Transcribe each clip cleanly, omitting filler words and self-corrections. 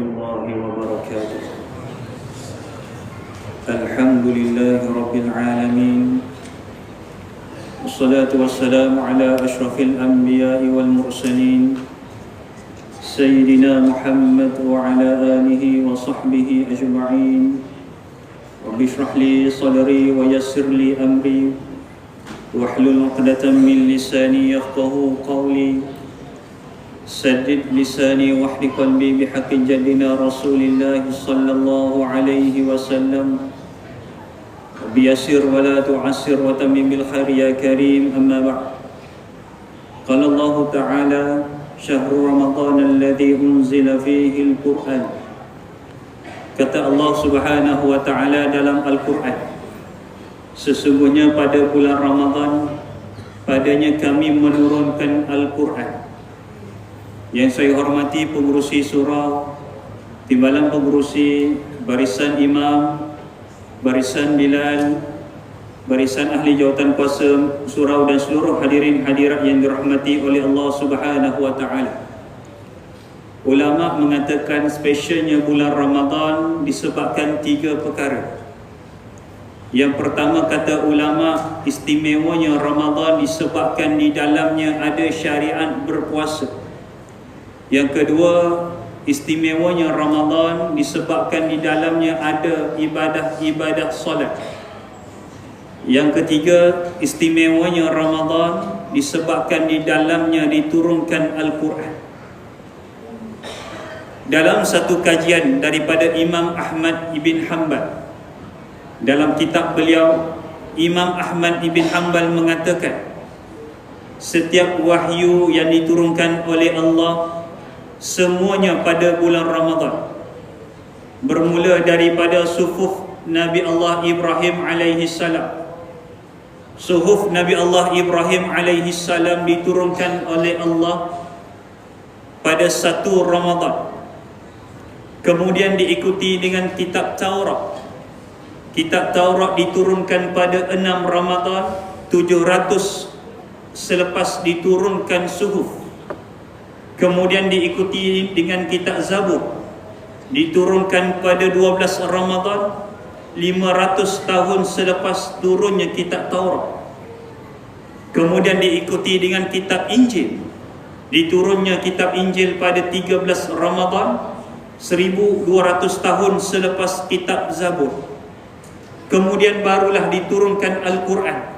الله وبركاته. الحمد لله رب العالمين، والصلاة والسلام على أشرف الأنبياء والمرسلين سيدنا محمد وعلى آله وصحبه أجمعين. رب اشرح لي صدري ويسر لي أمري واحلل عقدة من لساني يفقه قولي. سدد لساني واحلل قلبي بحق جدنا رسول الله صلى الله عليه وسلم. رب يسر ولا تعسر وتمم بالخير يا كريم. أما بعد، قال الله تعالى: شهر رمضان الذي أنزل فيه القرآن. Kata Allah Subhanahu wa Ta'ala dalam Al-Quran, sesungguhnya pada bulan Ramadan padanya kami menurunkan Al-Quran. Yang saya hormati pengurusi surau, timbalan pengurusi barisan imam, barisan bilal, barisan ahli jawatan kuasa surau dan seluruh hadirin hadirat yang dirahmati oleh Allah Subhanahu wa Ta'ala. Ulama mengatakan spesialnya bulan Ramadan disebabkan 3 perkara. Yang pertama, kata ulama, istimewanya Ramadan disebabkan di dalamnya ada syariat berpuasa. Yang kedua, istimewanya Ramadan disebabkan di dalamnya ada ibadah-ibadah solat. Yang ketiga, istimewanya Ramadan disebabkan di dalamnya diturunkan Al-Quran. Dalam satu kajian daripada Imam Ahmad ibn Hanbal, dalam kitab beliau, Imam Ahmad ibn Hanbal mengatakan setiap wahyu yang diturunkan oleh Allah semuanya pada bulan Ramadan, bermula daripada suhuf Nabi Allah Ibrahim alaihi salam. Suhuf Nabi Allah Ibrahim alaihi salam diturunkan oleh Allah pada 1 Ramadan. Kemudian diikuti dengan kitab Taurat. Kitab Taurat diturunkan pada 6 Ramadan 700 selepas diturunkan suhuf. Kemudian diikuti dengan kitab Zabur, diturunkan pada 12 Ramadan 500 tahun selepas turunnya kitab Taurat. Kemudian diikuti dengan kitab Injil, diturunnya kitab Injil pada 13 Ramadan 1200 tahun selepas kitab Zabur. Kemudian barulah diturunkan Al-Quran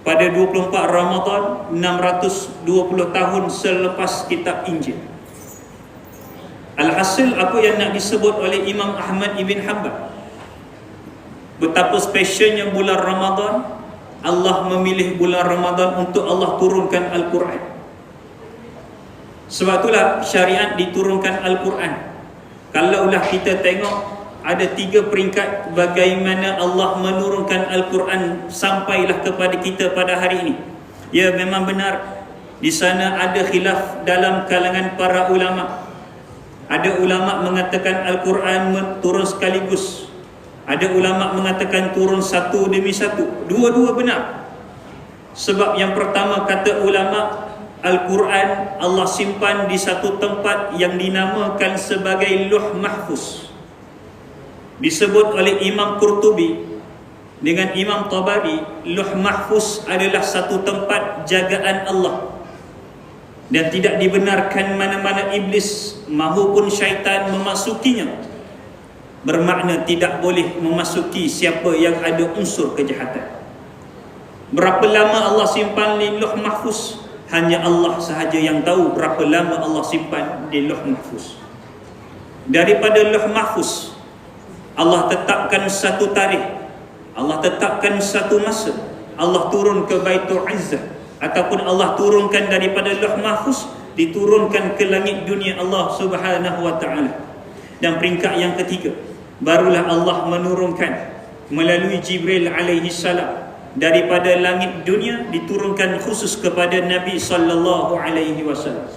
pada 24 Ramadan 620 tahun selepas kitab Injil. Alhasil, apa yang nak disebut oleh Imam Ahmad ibn Hanbal, betapa spesialnya bulan Ramadan. Allah memilih bulan Ramadan untuk Allah turunkan Al-Quran. Sebab itulah syariat diturunkan Al-Quran. Kalaulah kita tengok, ada 3 peringkat bagaimana Allah menurunkan Al-Quran sampailah kepada kita pada hari ini. Ya, memang benar di sana ada khilaf dalam kalangan para ulama. Ada ulama mengatakan Al-Quran turun sekaligus, ada ulama mengatakan turun satu demi satu. Dua-dua benar. Sebab yang pertama, kata ulama, Al-Quran Allah simpan di satu tempat yang dinamakan sebagai Luh Mahfuz. Disebut oleh Imam Qurtubi dengan Imam Tabari, Luh Mahfuz adalah satu tempat jagaan Allah, dan tidak dibenarkan mana-mana iblis mahupun syaitan memasukinya. Bermakna tidak boleh memasuki siapa yang ada unsur kejahatan. Berapa lama Allah simpan di Luh Mahfuz? Hanya Allah sahaja yang tahu berapa lama Allah simpan di Luh Mahfuz. Daripada Luh Mahfuz, Allah tetapkan satu tarikh, Allah tetapkan satu masa, Allah turun ke Baitul Izzah, ataupun Allah turunkan daripada Luh Mahfuz, diturunkan ke langit dunia Allah Subhanahu wa Ta'ala. Dan peringkat yang ketiga, barulah Allah menurunkan melalui Jibril alaihi salam daripada langit dunia, diturunkan khusus kepada Nabi sallallahu alaihi wasallam.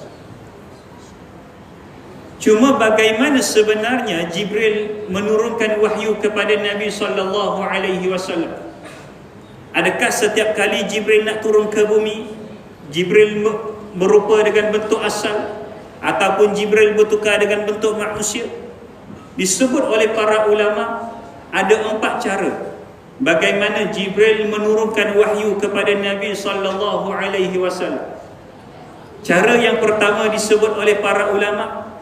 Cuma bagaimana sebenarnya Jibril menurunkan wahyu kepada Nabi sallallahu alaihi wasallam? Adakah setiap kali Jibril nak turun ke bumi, Jibril berupa dengan bentuk asal, ataupun Jibril bertukar dengan bentuk manusia. Disebut oleh para ulama ada 4 cara bagaimana Jibril menurunkan wahyu kepada Nabi sallallahu alaihi wasallam. Cara yang pertama disebut oleh para ulama,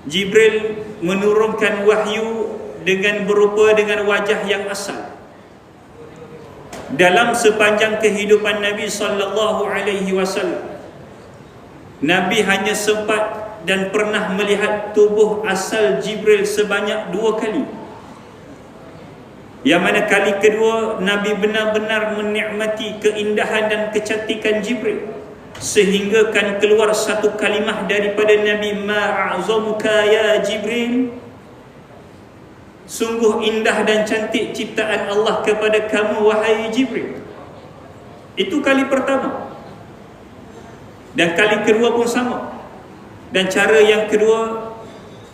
Jibril menurunkan wahyu dengan berupa dengan wajah yang asal. Dalam sepanjang kehidupan Nabi sallallahu alaihi wasallam, Nabi hanya sempat dan pernah melihat tubuh asal Jibril sebanyak 2 kali. Yang mana kali kedua Nabi benar-benar menikmati keindahan dan kecantikan Jibril, sehingga kan keluar satu kalimah daripada Nabi, ma'azamuka ya Jibril, sungguh indah dan cantik ciptaan Allah kepada kamu wahai Jibril. Itu kali pertama. Dan kali kedua pun sama. Dan cara yang kedua,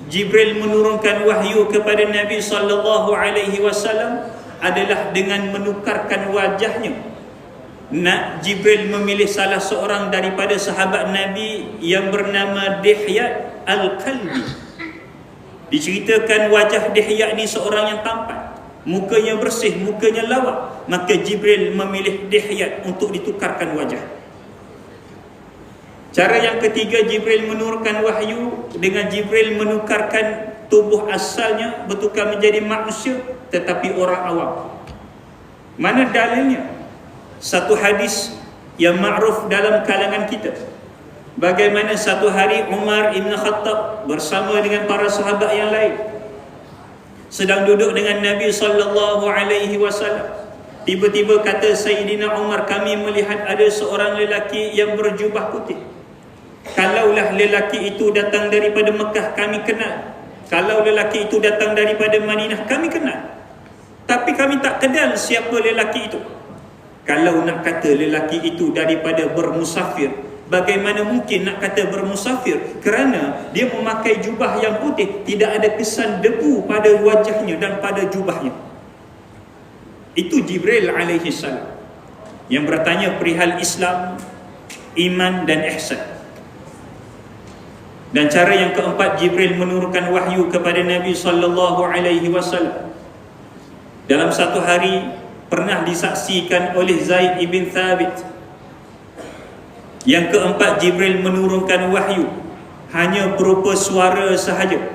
Jibril menurunkan wahyu kepada Nabi sallallahu alaihi wasallam adalah dengan menukarkan wajahnya. Jibril memilih salah seorang daripada sahabat Nabi yang bernama Dihyat Al-Kalbi. Diceritakan wajah Dihyat ni seorang yang tampan, mukanya bersih, mukanya lawak. Maka Jibril memilih Dihyat untuk ditukarkan wajah. Cara yang ketiga, Jibril menurunkan wahyu dengan Jibril menukarkan tubuh asalnya bertukar menjadi manusia tetapi orang awam. Mana dalilnya? Satu hadis yang ma'ruf dalam kalangan kita, bagaimana satu hari Umar Ibn Khattab bersama dengan para sahabat yang lain sedang duduk dengan Nabi sallallahu alaihi wasallam. Tiba-tiba kata Sayyidina Umar, kami melihat ada seorang lelaki yang berjubah putih. Kalaulah lelaki itu datang daripada Mekah, kami kenal. Kalau lelaki itu datang daripada Madinah, kami kenal. Tapi kami tak kenal siapa lelaki itu. Kalau nak kata lelaki itu daripada bermusafir, bagaimana mungkin nak kata bermusafir? Kerana dia memakai jubah yang putih, tidak ada kesan debu pada wajahnya dan pada jubahnya. Itu Jibril alaihi salam yang bertanya perihal Islam, iman dan ihsan. Dan cara yang keempat, Jibril menurunkan wahyu kepada Nabi sallallahu alaihi wasallam. Dalam satu hari pernah disaksikan oleh Zaid ibn Thabit. Yang keempat, Jibril menurunkan wahyu hanya berupa suara sahaja.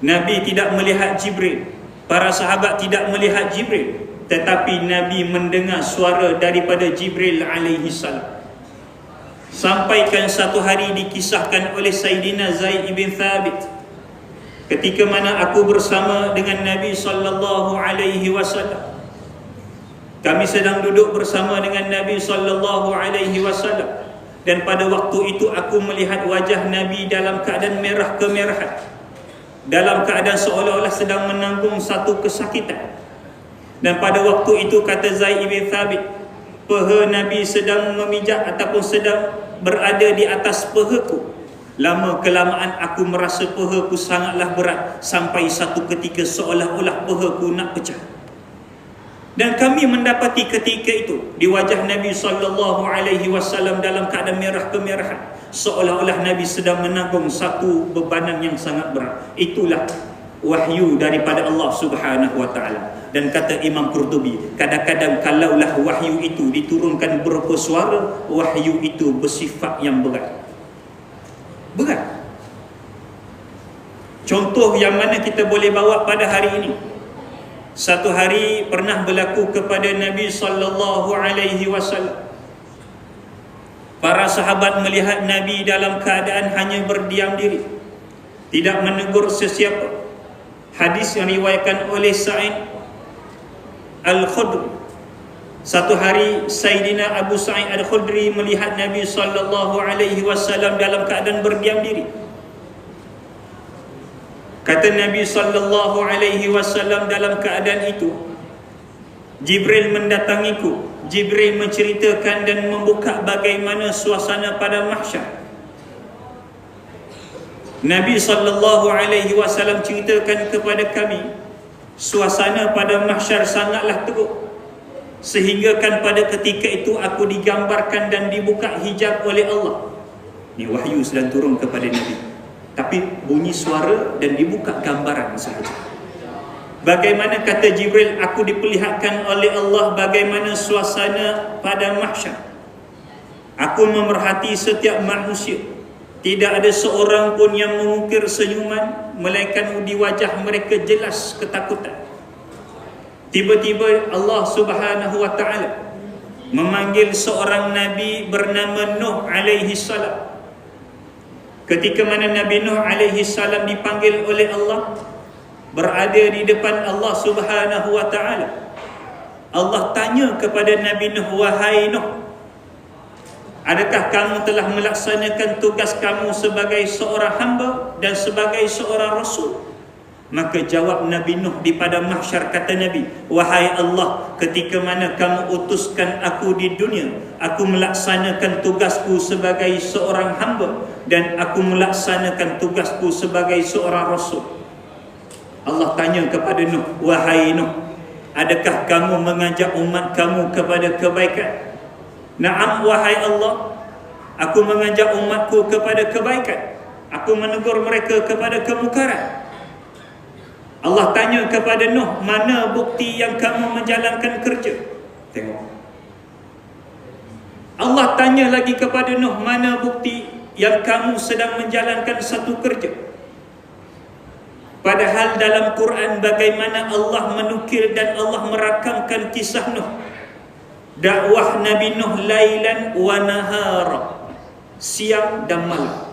Nabi tidak melihat Jibril, para sahabat tidak melihat Jibril, tetapi Nabi mendengar suara daripada Jibril alaihi salam. Sampaikan satu hari dikisahkan oleh Sayyidina Zaid ibn Thabit, ketika mana aku bersama dengan Nabi sallallahu alaihi wasallam. Kami sedang duduk bersama dengan Nabi sallallahu alaihi wasallam, dan pada waktu itu aku melihat wajah Nabi dalam keadaan merah kemerahan, dalam keadaan seolah-olah sedang menanggung satu kesakitan. Dan pada waktu itu kata Zaid ibn Thabit, peha Nabi sedang memijak ataupun sedang berada di atas pehaku. Lama kelamaan aku merasa pehaku sangatlah berat, sampai satu ketika seolah-olah pehaku nak pecah. Dan kami mendapati ketika itu di wajah Nabi sallallahu alaihi wasallam dalam keadaan merah kemerahan, seolah-olah Nabi sedang menanggung satu bebanan yang sangat berat. Itulah wahyu daripada Allah Subhanahu wa taala. Dan kata Imam Qurtubi, kadang-kadang kalaulah wahyu itu diturunkan berupa suara, wahyu itu bersifat yang berat. Berat. Contoh yang mana kita boleh bawa pada hari ini. Satu hari pernah berlaku kepada Nabi sallallahu alaihi wasallam. Para sahabat melihat Nabi dalam keadaan hanya berdiam diri, tidak menegur sesiapa. Hadis yang diriwayatkan oleh Sa'id Al-Khudri. Satu hari Sayyidina Abu Sa'id Al-Khudri melihat Nabi sallallahu alaihi wasallam dalam keadaan berdiam diri. Kata Nabi sallallahu alaihi wasallam dalam keadaan itu, Jibril mendatangiku. Jibril menceritakan dan membuka bagaimana suasana pada mahsyar. Nabi sallallahu alaihi wasallam ceritakan kepada kami, suasana pada mahsyar sangatlah teruk, sehingga kan pada ketika itu aku digambarkan dan dibuka hijab oleh Allah. Ni wahyu sedang turun kepada Nabi, tapi bunyi suara dan dibuka gambaran sahaja. Bagaimana kata Jibril, aku diperlihatkan oleh Allah bagaimana suasana pada mahsyar. Aku memerhati setiap manusia, tidak ada seorang pun yang mengukir senyuman, melainkan di wajah mereka jelas ketakutan. Tiba-tiba Allah Subhanahu wa ta'ala memanggil seorang Nabi bernama Nuh alaihi salam. Ketika mana Nabi Nuh alaihi salam dipanggil oleh Allah, berada di depan Allah Subhanahu wa ta'ala, Allah tanya kepada Nabi Nuh, wahai Nuh, adakah kamu telah melaksanakan tugas kamu sebagai seorang hamba dan sebagai seorang rasul? Maka jawab Nabi Nuh di pada mahsyar, kata Nabi, wahai Allah, ketika mana kamu utuskan aku di dunia, aku melaksanakan tugasku sebagai seorang hamba dan aku melaksanakan tugasku sebagai seorang rasul. Allah tanya kepada Nuh, wahai Nuh, adakah kamu mengajak umat kamu kepada kebaikan? Naam wahai Allah, aku mengajak umatku kepada kebaikan, aku menegur mereka kepada kemungkaran. Allah tanya kepada Nuh, mana bukti yang kamu menjalankan kerja? Tengok. Allah tanya lagi kepada Nuh, mana bukti yang kamu sedang menjalankan satu kerja? Padahal dalam Quran bagaimana Allah menukil dan Allah merakamkan kisah Nuh. Dakwah Nabi Nuh lailan wa nahara, siang dan malam.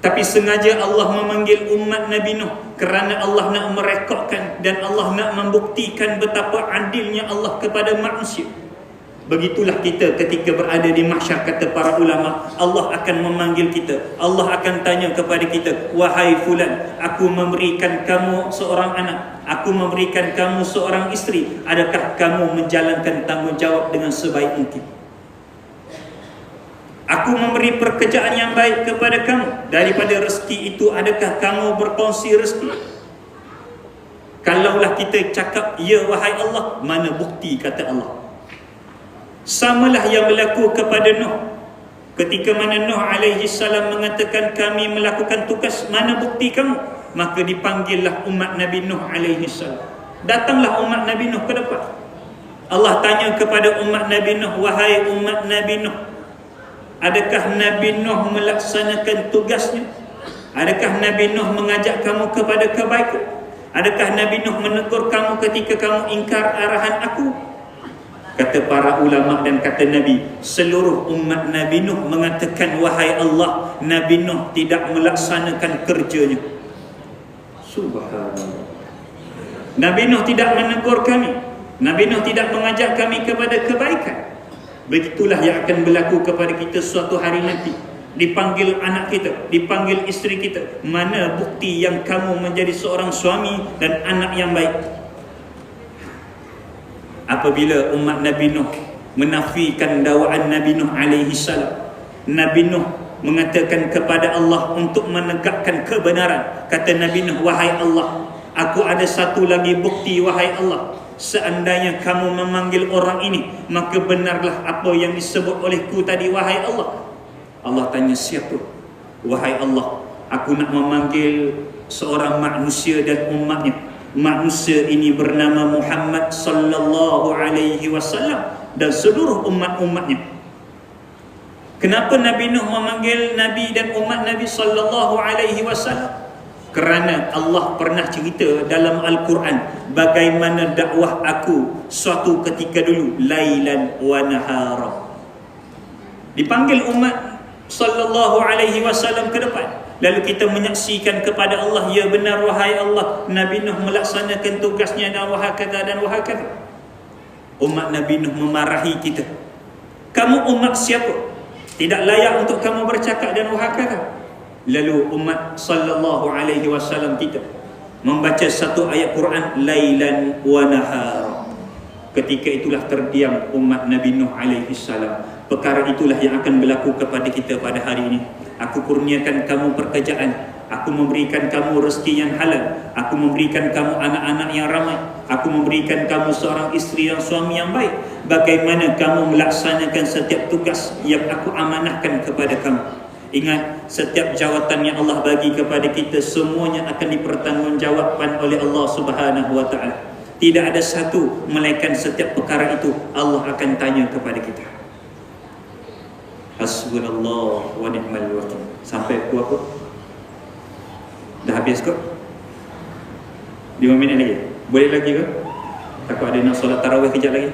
Tapi sengaja Allah memanggil umat Nabi Nuh kerana Allah nak merekodkan dan Allah nak membuktikan betapa adilnya Allah kepada manusia. Begitulah kita ketika berada di mahsyar, kata para ulama, Allah akan memanggil kita. Allah akan tanya kepada kita, wahai fulan, aku memberikan kamu seorang anak, aku memberikan kamu seorang isteri, adakah kamu menjalankan tanggungjawab dengan sebaik mungkin? Aku memberi pekerjaan yang baik kepada kamu, daripada rezeki itu adakah kamu berkongsi rezeki? Kalaulah kita cakap, ya wahai Allah, mana bukti, kata Allah. Samalah yang berlaku kepada Nuh. Ketika mana Nuh alaihi salam mengatakan kami melakukan tugas, mana bukti kamu? Maka dipanggillah umat Nabi Nuh alaihi salam. Datanglah umat Nabi Nuh ke depan. Allah tanya kepada umat Nabi Nuh, wahai umat Nabi Nuh, adakah Nabi Nuh melaksanakan tugasnya? Adakah Nabi Nuh mengajak kamu kepada kebaikan? Adakah Nabi Nuh menegur kamu ketika kamu ingkar arahan aku? Kata para ulama dan kata Nabi, seluruh umat Nabi Nuh mengatakan, wahai Allah, Nabi Nuh tidak melaksanakan kerjanya. Subhanallah. Nabi Nuh tidak menegur kami, Nabi Nuh tidak mengajak kami kepada kebaikan. Begitulah yang akan berlaku kepada kita suatu hari nanti. Dipanggil anak kita, dipanggil isteri kita, mana bukti yang kamu menjadi seorang suami dan anak yang baik? Apabila umat Nabi Nuh menafikan dakwaan Nabi Nuh alaihi salam, Nabi Nuh mengatakan kepada Allah untuk menegakkan kebenaran. Kata Nabi Nuh, wahai Allah, aku ada satu lagi bukti, wahai Allah. Seandainya kamu memanggil orang ini, maka benarlah apa yang disebut olehku tadi, wahai Allah. Allah tanya, siapa? Wahai Allah, aku nak memanggil seorang manusia dan umatnya. Manusia ini bernama Muhammad sallallahu alaihi wasallam dan seluruh umat-umatnya. Kenapa Nabi Nuh memanggil Nabi dan umat Nabi sallallahu alaihi wasallam? Kerana Allah pernah cerita dalam Al-Quran bagaimana dakwah aku suatu ketika dulu, lailan wa nahara. Dipanggil umat sallallahu alaihi wasallam ke depan. Lalu kita menyaksikan kepada Allah, ya benar wahai Allah, Nabi Nuh melaksanakan tugasnya dan wahakata dan wahakata. Umat Nabi Nuh memarahi kita. Kamu umat siapa? Tidak layak untuk kamu bercakap dan wahakata. Lalu umat sallallahu alaihi wasallam kita membaca satu ayat Quran, lailan wa nahar. Ketika itulah terdiam umat Nabi Nuh alaihi salam. Perkara itulah yang akan berlaku kepada kita pada hari ini. Aku kurniakan kamu pekerjaan, Aku memberikan kamu rezeki yang halal. Aku memberikan kamu anak-anak yang ramai. Aku memberikan kamu seorang isteri dan suami yang baik. Bagaimana kamu melaksanakan setiap tugas yang aku amanahkan kepada kamu? Ingat, setiap jawatan yang Allah bagi kepada kita, semuanya akan dipertanggungjawabkan oleh Allah Subhanahu wa ta'ala. Tidak ada satu, melainkan setiap perkara itu Allah akan tanya kepada kita. Hasbunallah wa ni'mal wakil. Sampai aku apa? Dah habis kot? 5 minit lagi? Boleh lagi ke? Takut ada nak solat tarawih kejap lagi.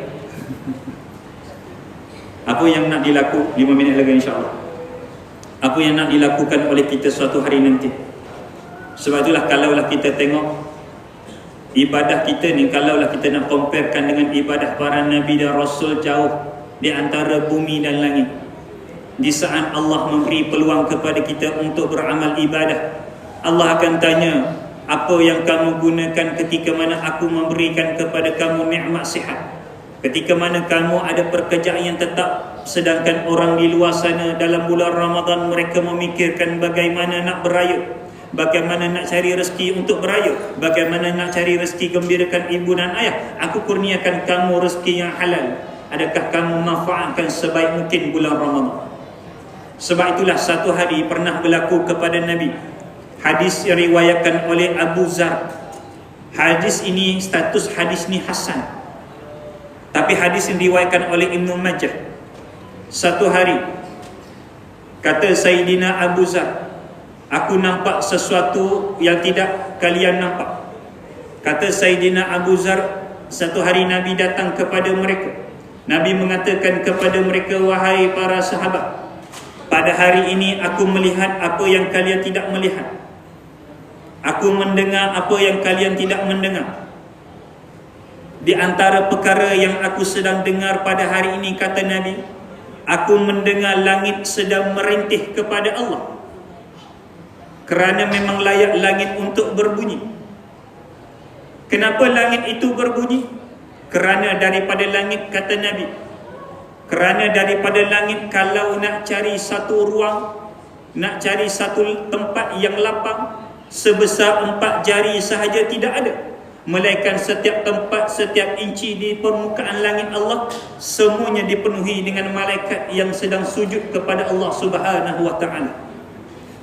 Apa yang nak dilakukan? 5 minit lagi insyaAllah. Apa yang nak dilakukan oleh kita suatu hari nanti? Sebab itulah kalaulah kita tengok ibadah kita ni, kalaulah kita nak comparekan dengan ibadah para Nabi dan Rasul, jauh di antara bumi dan langit. Di saat Allah memberi peluang kepada kita untuk beramal ibadah, Allah akan tanya, apa yang kamu gunakan ketika mana aku memberikan kepada kamu nikmat sihat? Ketika mana kamu ada pekerjaan yang tetap, sedangkan orang di luar sana dalam bulan Ramadan mereka memikirkan bagaimana nak beraya, bagaimana nak cari rezeki untuk beraya, bagaimana nak cari rezeki gembirakan ibu dan ayah. Aku kurniakan kamu rezeki yang halal. Adakah kamu manfaatkan sebaik mungkin bulan Ramadan? Sebab itulah satu hari pernah berlaku kepada Nabi. Hadis yang riwayatkan oleh Abu Zar. Hadis ini, status hadis ni hasan, tapi hadis yang diriwayatkan oleh Ibnu Majah. Satu hari kata Sayyidina Abu Zar, aku nampak sesuatu yang tidak kalian nampak. Kata Sayyidina Abu Zar, satu hari Nabi datang kepada mereka. Nabi mengatakan kepada mereka, wahai para sahabat, pada hari ini aku melihat apa yang kalian tidak melihat. Aku mendengar apa yang kalian tidak mendengar. Di antara perkara yang aku sedang dengar pada hari ini, kata Nabi, aku mendengar langit sedang merintih kepada Allah. Kerana memang layak langit untuk berbunyi. Kenapa langit itu berbunyi? Kerana daripada langit, kata Nabi, kerana daripada langit kalau nak cari satu ruang, nak cari satu tempat yang lapang sebesar 4 jari sahaja tidak ada. Melainkan setiap tempat, setiap inci di permukaan langit Allah, semuanya dipenuhi dengan malaikat yang sedang sujud kepada Allah Subhanahu wa ta'ala.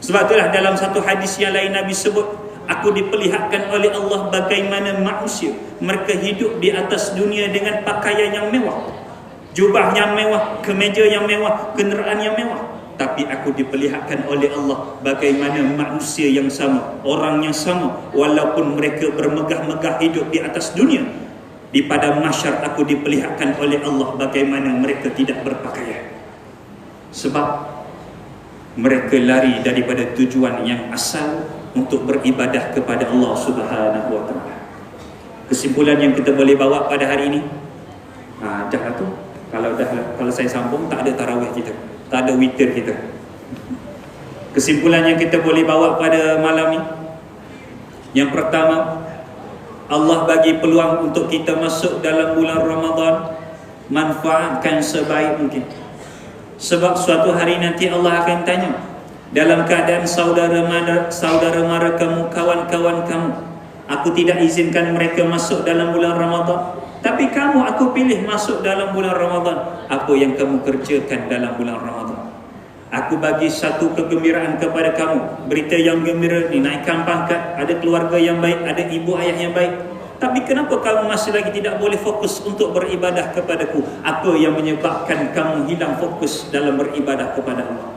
Sebab itulah dalam satu hadis yang lain Nabi sebut, aku diperlihatkan oleh Allah bagaimana manusia mereka hidup di atas dunia dengan pakaian yang mewah, jubah yang mewah, kemeja yang mewah, kenderaan yang mewah. Tapi aku diperlihatkan oleh Allah bagaimana manusia yang sama, orang yang sama, walaupun mereka bermegah-megah hidup di atas dunia, di padang mahsyar aku diperlihatkan oleh Allah bagaimana mereka tidak berpakaian. Sebab mereka lari daripada tujuan yang asal untuk beribadah kepada Allah Subhanahu wa ta'ala. Kesimpulan yang kita boleh bawa pada hari ini, dah lah tu. Kalau saya sambung, tak ada tarawih kita, tak ada witir kita. Kesimpulan yang kita boleh bawa pada malam ni, yang pertama, Allah bagi peluang untuk kita masuk dalam bulan Ramadan, manfaatkan sebaik mungkin. Sebab suatu hari nanti Allah akan tanya, dalam keadaan saudara mara kamu, kawan-kawan kamu, aku tidak izinkan mereka masuk dalam bulan Ramadan, tapi kamu aku pilih masuk dalam bulan Ramadan. Apa yang kamu kerjakan dalam bulan Ramadan? Aku bagi satu kegembiraan kepada kamu, berita yang gembira ni, naikkan pangkat, ada keluarga yang baik, ada ibu ayah yang baik. Tapi kenapa kamu masih lagi tidak boleh fokus untuk beribadah kepadaku? Apa yang menyebabkan kamu hilang fokus dalam beribadah kepada Allah?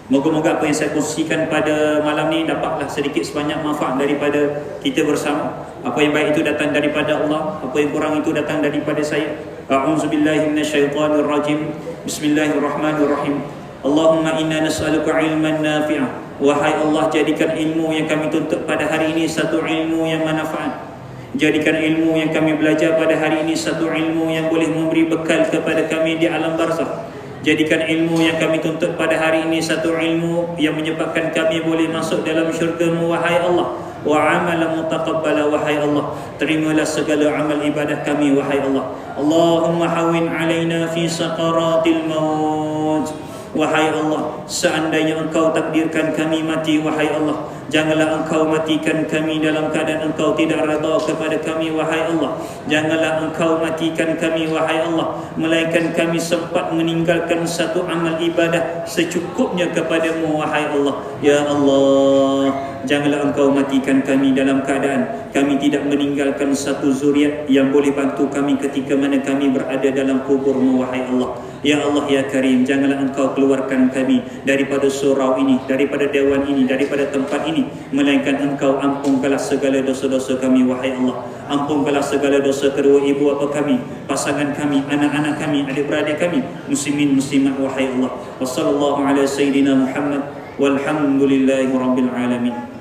Moga-moga apa yang saya kongsikan pada malam ni dapatlah sedikit sebanyak manfaat daripada kita bersama. Apa yang baik itu datang daripada Allah, apa yang kurang itu datang daripada saya. A'udzubillahi minasyaitonirrajim. Bismillahirrahmanirrahim. Allahumma inna nas'aluka ilman nafi'ah. Wahai Allah, jadikan ilmu yang kami tuntut pada hari ini satu ilmu yang manfaat. Jadikan ilmu yang kami belajar pada hari ini satu ilmu yang boleh memberi bekal kepada kami di alam barzakh. Jadikan ilmu yang kami tuntut pada hari ini satu ilmu yang menyebabkan kami boleh masuk dalam syurga-Mu, wahai Allah. Wa amalan mutaqabbala, wahai Allah. Terimalah segala amal ibadah kami, wahai Allah. Allahumma hawin alaina fi saqaratil maut. wahai Allah, seandainya Engkau takdirkan kami mati, wahai Allah, janganlah Engkau matikan kami dalam keadaan Engkau tidak redha kepada kami, wahai Allah. Janganlah Engkau matikan kami, wahai Allah, melainkan kami sempat meninggalkan satu amal ibadah secukupnya kepadamu, wahai Allah. Ya Allah, janganlah Engkau matikan kami dalam keadaan kami tidak meninggalkan satu zuriat yang boleh bantu kami ketika mana kami berada dalam kuburmu, wahai Allah. Ya Allah, ya Karim, janganlah Engkau keluarkan kami daripada surau ini, daripada dewan ini, daripada tempat ini, melainkan Engkau ampunkanlah segala dosa-dosa kami, wahai Allah. Ampunkanlah segala dosa kedua ibu bapa kami, pasangan kami, anak-anak kami, adik-beradik kami, muslimin muslimat, wahai Allah. Wassallallahu ala sayyidina Muhammad walhamdulillahi rabbil alamin.